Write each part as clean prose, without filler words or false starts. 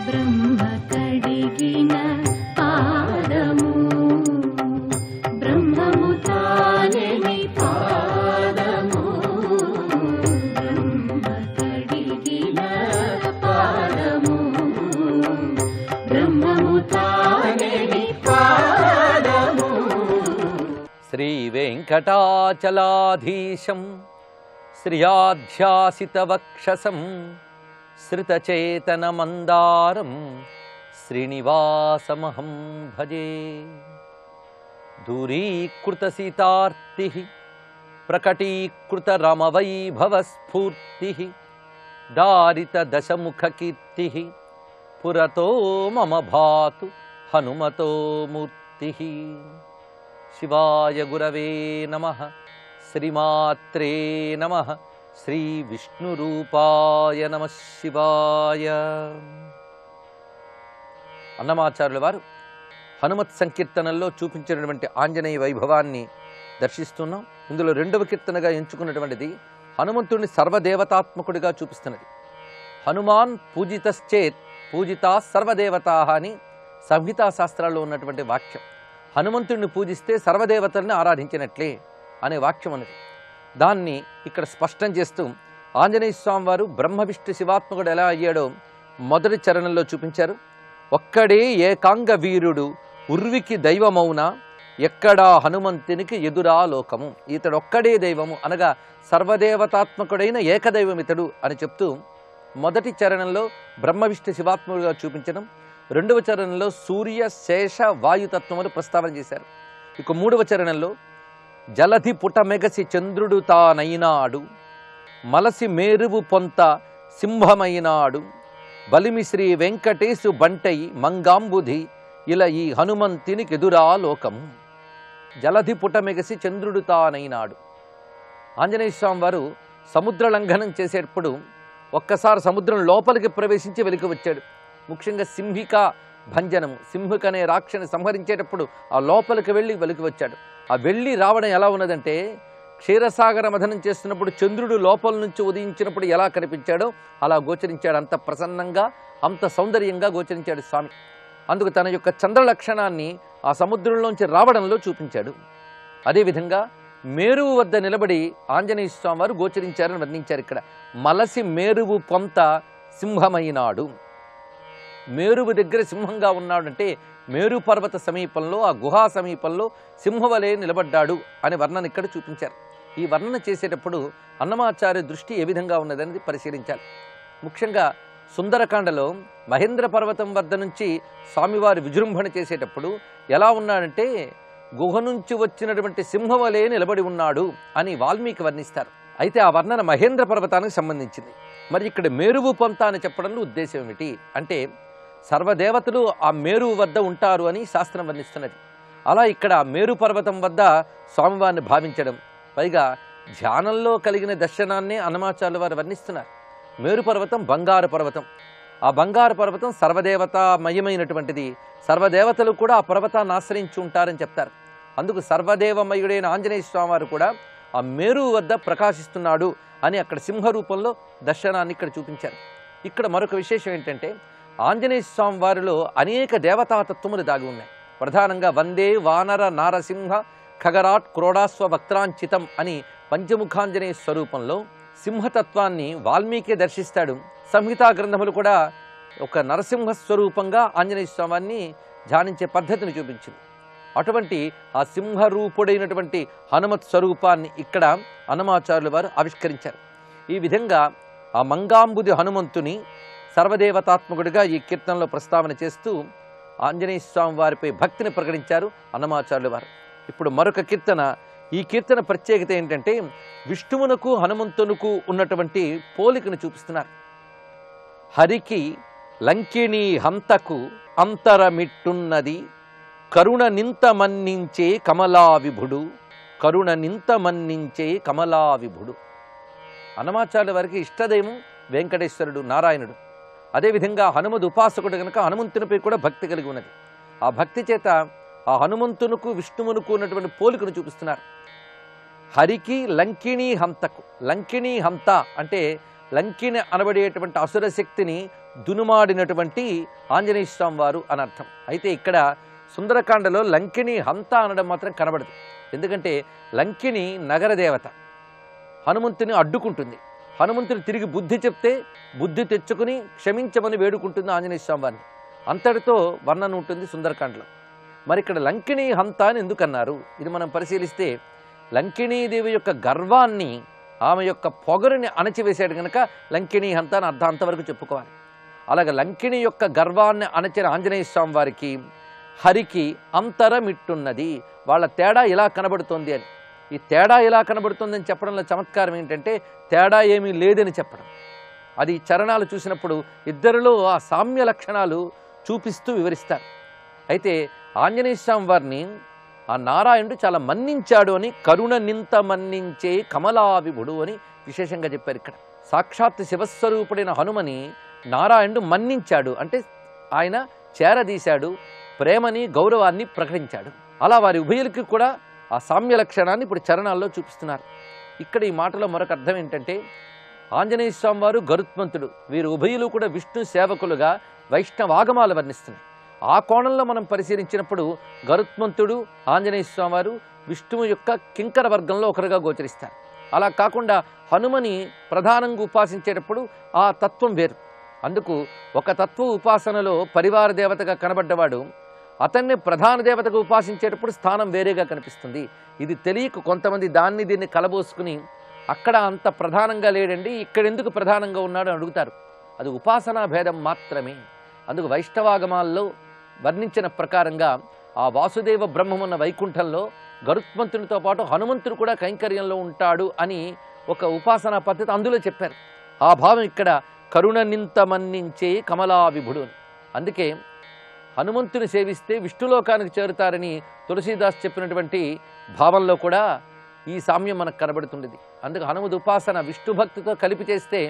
బ్రహ్మ కడిగిన పాదము బ్రహ్మము తానెని పాదము బ్రహ్మ కడిగిన పాదము బ్రహ్మము తానెని పాదము. శ్రీ వెంకటాచలాధీశం శ్రియాధ్యాసితవక్షసం శ్రితచేతనమందారం శ్రీనివాసమహం భజే. దూరీకృతసీతార్తిః ప్రకటీకృతరమవైభవస్ఫూర్తిః దారితదశముఖకీర్తిః పురతో మమ భాతు హనుమతో మూర్తిః. శివాయ గురవే నమః. శ్రీమాత్రే నమః. శ్రీ విష్ణురూపాయ నమః శివాయ. అన్నమాచార్యుల వారు హనుమత్ సంకీర్తనల్లో చూపించినటువంటి ఆంజనేయ వైభవాన్ని దర్శిస్తున్నాం. ఇందులో రెండవ కీర్తనగా ఎంచుకున్నటువంటిది హనుమంతుడిని సర్వదేవతాత్మకుడిగా చూపిస్తున్నది. హనుమాన్ పూజితశ్చేత్ పూజితా సర్వదేవతా అని సంహితా శాస్త్రాల్లో ఉన్నటువంటి వాక్యం. హనుమంతుడిని పూజిస్తే సర్వదేవతల్ని ఆరాధించినట్లే అనే వాక్యం ఉన్నది. దాన్ని ఇక్కడ స్పష్టం చేస్తూ ఆంజనేయ స్వామి వారు బ్రహ్మ విష్ణు శివాత్మకుడు ఎలా అయ్యాడో మొదటి చరణంలో చూపించారు. ఒక్కడే ఏకాంగ వీరుడు ఉర్వికి దైవమౌన ఎక్కడా హనుమంతునికి ఎదురా లోకము. ఇతడు ఒక్కడే దైవము అనగా సర్వదేవతాత్మకుడైన ఏకదైవం ఇతడు అని చెప్తూ మొదటి చరణంలో బ్రహ్మ విష్ణు శివాత్మకుడుగా చూపించడం, రెండవ చరణంలో సూర్య శేష వాయుతత్వములు ప్రస్తావన చేశారు. ఇక మూడవ చరణంలో జలధి పుటమెగసి చంద్రుడు తానైనాడు మలసి మేరువు పొంత సింహమైనాడు బలిమి శ్రీ వెంకటేశు బంటై మంగాంబుధి ఇలా ఈ హనుమంతునికి ఎదురా లోకము. జలధి పుటమెగసి చంద్రుడు తానైనాడు. ఆంజనేయ స్వామి వారు సముద్ర లంఘనం చేసేటప్పుడు ఒక్కసారి సముద్రం లోపలికి ప్రవేశించి వెలికి వచ్చాడు. ముఖ్యంగా సింహిక భంజనము, సింహిక అనే రాక్షని సంహరించేటప్పుడు ఆ లోపలికి వెళ్ళి వెలికి వచ్చాడు. ఆ వెళ్ళి రావడం ఎలా ఉన్నదంటే క్షీరసాగర మథనం చేస్తున్నప్పుడు చంద్రుడు లోపల నుంచి ఉదయించినప్పుడు ఎలా కనిపించాడో అలా గోచరించాడు. అంత ప్రసన్నంగా అంత సౌందర్యంగా గోచరించాడు స్వామి. అందుకు తన యొక్క చంద్ర లక్షణాన్ని ఆ సముద్రంలోంచి రావడంలో చూపించాడు. అదేవిధంగా మేరువు వద్ద నిలబడి ఆంజనేయ స్వామి వారు గోచరించారని వర్ణించారు. ఇక్కడ మలసి మేరువు పొంత సింహమైనాడు. మేరువు దగ్గర సింహంగా ఉన్నాడంటే మేరు పర్వత సమీపంలో ఆ గుహా సమీపంలో సింహవలే నిలబడ్డాడు అని వర్ణన ఇక్కడ చూపించారు. ఈ వర్ణన చేసేటప్పుడు అన్నమాచార్య దృష్టి ఏ విధంగా ఉన్నదనేది పరిశీలించాలి. ముఖ్యంగా సుందరకాండలో మహేంద్ర పర్వతం వద్ద నుంచి స్వామివారి విజృంభణ చేసేటప్పుడు ఎలా ఉన్నాడంటే గుహ నుంచి వచ్చినటువంటి సింహవలే నిలబడి ఉన్నాడు అని వాల్మీకి వర్ణిస్తారు. అయితే ఆ వర్ణన మహేంద్ర పర్వతానికి సంబంధించింది. మరి ఇక్కడ మేరువు పొంత అని చెప్పడంలో ఉద్దేశం ఏమిటి అంటే సర్వదేవతలు ఆ మేరువు వద్ద ఉంటారు అని శాస్త్రం వర్ణిస్తున్నది. అలా ఇక్కడ మేరు పర్వతం వద్ద స్వామివారిని భావించడం, పైగా ధ్యానంలో కలిగిన దర్శనాన్ని అన్నమాచార్యుల వారు వర్ణిస్తున్నారు. మేరు పర్వతం బంగారు పర్వతం. ఆ బంగారు పర్వతం సర్వదేవతామయమైనటువంటిది. సర్వదేవతలు కూడా ఆ పర్వతాన్ని ఆశ్రయించి ఉంటారని చెప్తారు. అందుకు సర్వదేవమయుడైన ఆంజనేయ స్వామి వారు కూడా ఆ మేరు వద్ద ప్రకాశిస్తున్నాడు అని అక్కడ సింహ రూపంలో దర్శనాన్ని ఇక్కడ చూపించారు. ఇక్కడ మరొక విశేషం ఏంటంటే ఆంజనేయ స్వామి వారిలో అనేక దేవతాతత్వములు దాగి ఉన్నాయి. ప్రధానంగా వందే వానర నారసింహ ఖగరాట్ క్రోడాస్వ వక్త్రాంచితం అని పంచముఖాంజనేయ స్వరూపంలో సింహతత్వాన్ని వాల్మీకి దర్శిస్తాడు. సంహితా గ్రంథములు కూడా ఒక నరసింహ స్వరూపంగా ఆంజనేయ స్వామిని ధ్యానించే పద్ధతిని చూపించింది. అటువంటి ఆ సింహరూపుడైనటువంటి హనుమత్ స్వరూపాన్ని ఇక్కడ అన్నమాచార్యుల వారు ఆవిష్కరించారు. ఈ విధంగా ఆ మంగాంబుది హనుమంతుని సర్వదేవతాత్మకుడిగా ఈ కీర్తనలో ప్రస్తావన చేస్తూ ఆంజనేయ స్వామి వారిపై భక్తిని ప్రకటించారు అన్నమాచార్యుల వారు. ఇప్పుడు మరొక కీర్తన. ఈ కీర్తన ప్రత్యేకత ఏంటంటే విష్ణువునకు హనుమంతునకు ఉన్నటువంటి పోలికను చూపిస్తున్నారు. హరికి లంకిణి హంతకు అంతరమిట్టున్నది కరుణ నింత మన్నించే కమలా విభుడు, కరుణ నింత మన్నించే కమలా విభుడు. అన్నమాచార్యుల వారికి ఇష్టదైవం వెంకటేశ్వరుడు నారాయణుడు. అదేవిధంగా హనుమద్ ఉపాసకుడు కనుక హనుమంతునిపై కూడా భక్తి కలిగి ఉన్నది. ఆ భక్తి చేత ఆ హనుమంతునకు విష్ణువునకు ఉన్నటువంటి పోలికను చూపిస్తున్నారు. హరికి లంకిణి హంతకు. లంకిణి హంత అంటే లంకిని అనబడేటువంటి అసుర శక్తిని దునుమాడినటువంటి ఆంజనేయ స్వామి వారు అని అర్థం. అయితే ఇక్కడ సుందరకాండలో లంకిని హంత అనడం మాత్రం కనబడదు. ఎందుకంటే లంకిని నగర దేవత హనుమంతుని అడ్డుకుంటుంది. హనుమంతుడు తిరిగి బుద్ధి చెప్తే బుద్ధి తెచ్చుకుని క్షమించమని వేడుకుంటుంది ఆంజనేయ స్వామి వారిని. అంతటితో వర్ణన ఉంటుంది సుందరకాండలో. మరి ఇక్కడ లంకిని హంత అని ఎందుకన్నారు? ఇది మనం పరిశీలిస్తే లంకిణీదేవి యొక్క గర్వాన్ని, ఆమె యొక్క పొగరుని అణచివేశాడు కనుక లంకిని హంత అని అర్థం అంతవరకు చెప్పుకోవాలి. అలాగే లంకిణి యొక్క గర్వాన్ని అణచిన ఆంజనేయ స్వామి వారికి హరికి అంతరమిట్టున్నది. వాళ్ళ తేడా ఇలా కనబడుతోంది అని. ఈ తేడా ఎలా కనబడుతుందని చెప్పడంలో చమత్కారం ఏంటంటే తేడా ఏమీ లేదని చెప్పడం. అది చరణాలు చూసినప్పుడు ఇద్దరిలో ఆ సామ్య లక్షణాలు చూపిస్తూ వివరిస్తారు. అయితే ఆంజనేయ స్వామి వారిని ఆ నారాయణుడు చాలా మన్నించాడు అని, కరుణ నింత మన్నించే కమలావిభుడు అని విశేషంగా చెప్పారు. ఇక్కడ సాక్షాత్ శివస్వరూపుడైన హనుమని నారాయణుడు మన్నించాడు అంటే ఆయన చేరదీశాడు, ప్రేమని గౌరవాన్ని ప్రకటించాడు. అలా వారి ఉభయులకి కూడా ఆ సామ్య లక్షణాన్ని ఇప్పుడు చరణాల్లో చూపిస్తున్నారు. ఇక్కడ ఈ మాటలో మరొక అర్థం ఏంటంటే ఆంజనేయ స్వామి వారు, గరుత్మంతుడు వీరు ఉభయులు కూడా విష్ణు సేవకులుగా వైష్ణవాగమాలు వర్ణిస్తున్నాయి. ఆ కోణంలో మనం పరిశీలించినప్పుడు గరుత్మంతుడు, ఆంజనేయ స్వామి వారు విష్ణువు యొక్క కింకర వర్గంలో ఒకరుగా గోచరిస్తారు. అలా కాకుండా హనుమని ప్రధానంగా ఉపాసించేటప్పుడు ఆ తత్వం వేరు. అందుకు ఒక తత్వ ఉపాసనలో పరివార దేవతగా కనబడ్డవాడు అతన్ని ప్రధాన దేవతగా ఉపాసించేటప్పుడు స్థానం వేరేగా కనిపిస్తుంది. ఇది తెలియక కొంతమంది దీన్ని కలబోసుకుని అక్కడ అంత ప్రధానంగా లేడండి, ఇక్కడ ఎందుకు ప్రధానంగా ఉన్నాడు అని అడుగుతారు. అది ఉపాసనా భేదం మాత్రమే. అందుకు వైష్ణవాగమాల్లో వర్ణించిన ప్రకారంగా ఆ వాసుదేవ బ్రహ్మమున్న వైకుంఠంలో గరుత్మంతునితో పాటు హనుమంతుడు కూడా కైంకర్యంలో ఉంటాడు అని ఒక ఉపాసనా పద్ధతి అందులో చెప్పారు. ఆ భావం ఇక్కడ కరుణ నింత మన్నించే కమలావిభుడు. అందుకే హనుమంతుని సేవిస్తే విష్ణులోకానికి చేరుతారని తులసీదాస్ చెప్పినటువంటి భావంలో కూడా ఈ సామ్యం మనకు కనబడుతుండేది. అందుకు హనుమద్ ఉపాసన విష్ణు భక్తితో కలిపి చేస్తే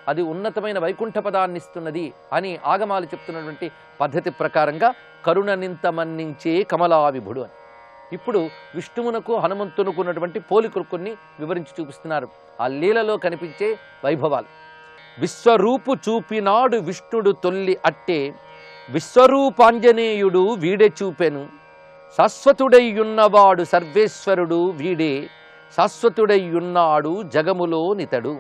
అది ఉన్నతమైన వైకుంఠ పదాన్ని ఇస్తున్నది అని ఆగమాలు చెప్తున్నటువంటి పద్ధతి ప్రకారంగా కరుణ నింత మన్నించే కమలావిభుడు అని. ఇప్పుడు విష్ణువునకు హనుమంతునకు ఉన్నటువంటి పోలికలు కొన్ని వివరించి చూపిస్తున్నారు. ఆ లీలలో కనిపించే వైభవాలు. విశ్వరూపు చూపినాడు విష్ణుడు తొల్లి అట్టే, విశ్వరూపాంజనేయుడు వీడే చూపెను, శాశ్వతుడయ్యున్నవాడు సర్వేశ్వరుడు వీడే, శాశ్వతుడయ్యున్నాడు జగములో నితడు.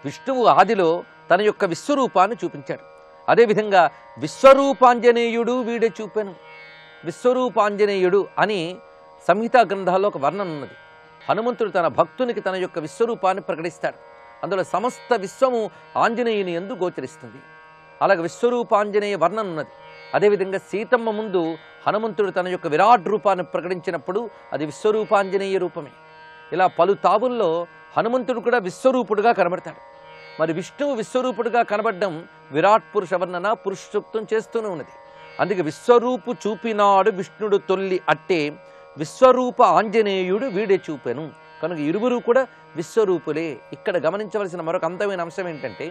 విష్ణువు ఆదిలో తన యొక్క విశ్వరూపాన్ని చూపించాడు. అదేవిధంగా విశ్వరూపాంజనేయుడు వీడే చూపెను. విశ్వరూపాంజనేయుడు అని సంహితా గ్రంథాల్లో ఒక వర్ణన ఉన్నది. హనుమంతుడు తన భక్తునికి తన యొక్క విశ్వరూపాన్ని ప్రకటిస్తాడు. అందులో సమస్త విశ్వము ఆంజనేయుని యందు గోచరిస్తుంది. అలాగే విశ్వరూపాంజనేయ వర్ణన ఉన్నది. అదేవిధంగా సీతమ్మ ముందు హనుమంతుడు తన యొక్క విరాట్ రూపాన్ని ప్రకటించినప్పుడు అది విశ్వరూపాంజనేయ రూపమే. ఇలా పలు తావుల్లో హనుమంతుడు కూడా విశ్వరూపుడుగా కనబడతాడు. మరి విష్ణువు విశ్వరూపుడుగా కనబడడం విరాట్ పురుష వర్ణన పురుషోక్తం చేస్తూనే ఉన్నది. అందుకే విశ్వరూపు చూపినాడు విష్ణుడు తొల్లి అట్టే, విశ్వరూప ఆంజనేయుడు వీడే చూపెను. కనుక ఇరువురు కూడా విశ్వరూపులే. ఇక్కడ గమనించవలసిన మరొక అందమైన అంశం ఏంటంటే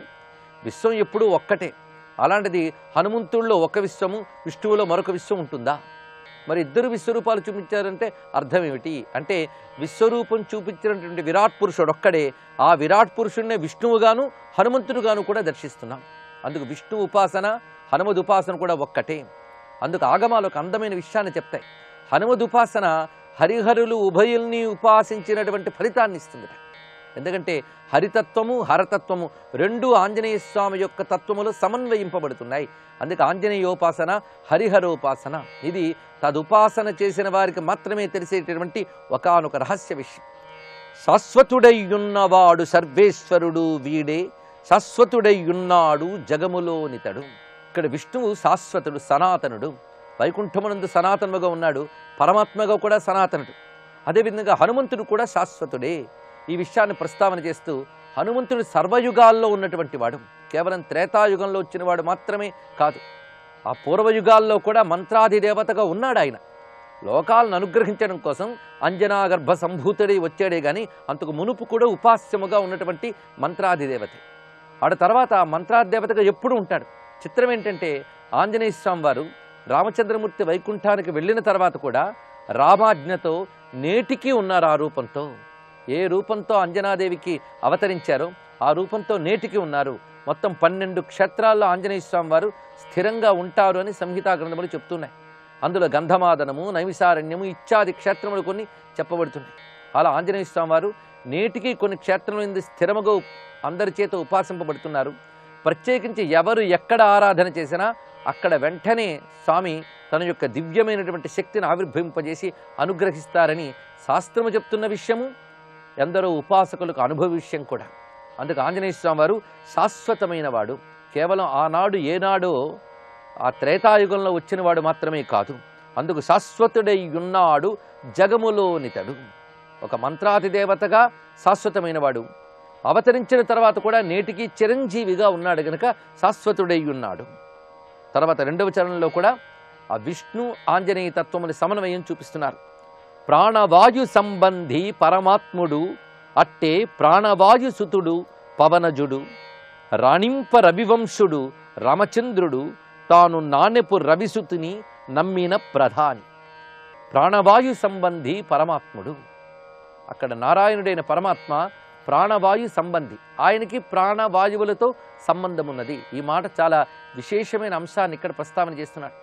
విశ్వం ఎప్పుడూ ఒక్కటే. అలాంటిది హనుమంతుల్లో ఒక విశ్వము, విష్ణువులో మరొక విశ్వం ఉంటుందా? మరి ఇద్దరు విశ్వరూపాలు చూపించారంటే అర్థం ఏమిటి అంటే విశ్వరూపం చూపించినటువంటి విరాట్ పురుషుడు ఒక్కడే. ఆ విరాట్ పురుషుడినే విష్ణువుగాను హనుమంతుడుగాను కూడా దర్శిస్తున్నాం. అందుకు విష్ణు ఉపాసన హనుమద్ ఉపాసన కూడా ఒక్కటే. అందుకు ఆగమాలు ఒక అందమైన విషయాన్ని చెప్తాయి. హనుమద్ ఉపాసన హరిహరులు ఉభయుల్ని ఉపాసించినటువంటి ఫలితాన్ని ఇస్తుంది. ఎందుకంటే హరితత్వము హరతత్వము రెండు ఆంజనేయ స్వామి యొక్క తత్వములు సమన్వయింపబడుతున్నాయి. అందుకే ఆంజనేయోపాసన హరిహరోపాసన ఇది తదుపాసన చేసిన వారికి మాత్రమే తెలిసేటటువంటి ఒకానొక రహస్య విషయం. శాశ్వతుడయ్యున్నవాడు సర్వేశ్వరుడు వీడే, శాశ్వతుడయ్యున్నాడు జగములోనితడు. ఇక్కడ విష్ణువు శాశ్వతుడు, సనాతనుడు. వైకుంఠమునందు సనాతనముగా ఉన్నాడు, పరమాత్మగా కూడా సనాతనుడు. అదేవిధంగా హనుమంతుడు కూడా శాశ్వతుడే. ఈ విషయాన్ని ప్రస్తావన చేస్తూ హనుమంతుడు సర్వయుగాల్లో ఉన్నటువంటి వాడు, కేవలం త్రేతాయుగంలో వచ్చినవాడు మాత్రమే కాదు. ఆ పూర్వయుగాల్లో కూడా మంత్రాధిదేవతగా ఉన్నాడు. ఆయన లోకాలను అనుగ్రహించడం కోసం అంజనాగర్భ సంభూతుడై వచ్చాడే కానీ అంతకు మునుపు కూడా ఉపాస్యముగా ఉన్నటువంటి మంత్రాధిదేవతే. ఆడ తర్వాత మంత్రాధిదేవతగా ఎప్పుడు ఉంటాడు. చిత్రం ఏంటంటే ఆంజనేయ స్వామి వారు రామచంద్రమూర్తి వైకుంఠానికి వెళ్ళిన తర్వాత కూడా రామాజ్ఞతో నేటికి ఉన్నారు. ఆ రూపంతో ఏ రూపంతో అంజనాదేవికి అవతరించారో ఆ రూపంతో నేటికి ఉన్నారు. మొత్తం 12 క్షేత్రాల్లో ఆంజనేయ స్వామి వారు స్థిరంగా ఉంటారు అని సంహితా గ్రంథములు చెప్తున్నాయి. అందులో గంధమాదనము, నైమిసారణ్యము ఇత్యాది క్షేత్రములు కొన్ని చెప్పబడుతున్నాయి. అలా ఆంజనేయ స్వామి వారు నేటికి కొన్ని క్షేత్రములందు స్థిరముగా అందరి చేత ఉపాసింపబడుతున్నారు. ప్రత్యేకించి ఎవరు ఎక్కడ ఆరాధన చేసినా అక్కడ వెంటనే స్వామి తన యొక్క దివ్యమైనటువంటి శక్తిని ఆవిర్భవింపజేసి అనుగ్రహిస్తారని శాస్త్రము చెప్తున్న విషయము, ఎందరో ఉపాసకులకు అనుభవ విషయం కూడా. అందుకు ఆంజనేయ స్వామి వారు శాశ్వతమైన వాడు. కేవలం ఆనాడు ఏనాడో ఆ త్రేతాయుగంలో వచ్చినవాడు మాత్రమే కాదు, అందుకు శాశ్వతుడై ఉన్నాడు జగములోనితడు. ఒక మంత్రాధిదేవతగా శాశ్వతమైన వాడు, అవతరించిన తర్వాత కూడా నేటికి చిరంజీవిగా ఉన్నాడు గనుక శాశ్వతుడై ఉన్నాడు. తర్వాత 2వ చరణంలో కూడా ఆ విష్ణు ఆంజనేయ తత్వముని సమన్వయం చూపిస్తున్నారు. ప్రాణవాయు సంబంధి పరమాత్ముడు అట్టే ప్రాణవాయు సుతుడు పవనజుడు రాణింప రవివంశుడు రామచంద్రుడు తాను నాణెపు రవిసుతుని నమ్మిన ప్రధాని. ప్రాణవాయు సంబంధి పరమాత్ముడు, అక్కడ నారాయణుడైన పరమాత్మ ప్రాణవాయు సంబంధి, ఆయనకి ప్రాణవాయువులతో సంబంధం ఉన్నది. ఈ మాట చాలా విశేషమైన అంశాన్ని ఇక్కడ ప్రస్తావన చేస్తున్నాడు.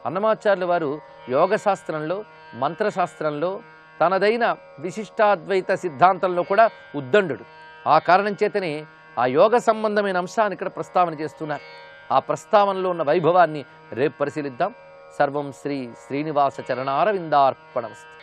అన్నమాచార్యుల వారు యోగశాస్త్రంలో, మంత్రశాస్త్రంలో, తనదైన విశిష్టాద్వైత సిద్ధాంతంలో కూడా ఉద్దండు. ఆ కారణం చేతనే ఆ యోగ సంబంధమైన అంశాన్ని ఇక్కడ ప్రస్తావన చేస్తున్నారు. ఆ ప్రస్తావనలో ఉన్న వైభవాన్ని రేపు పరిశీలిద్దాం. సర్వం శ్రీ శ్రీనివాస చరణారవిందార్పణమస్తు.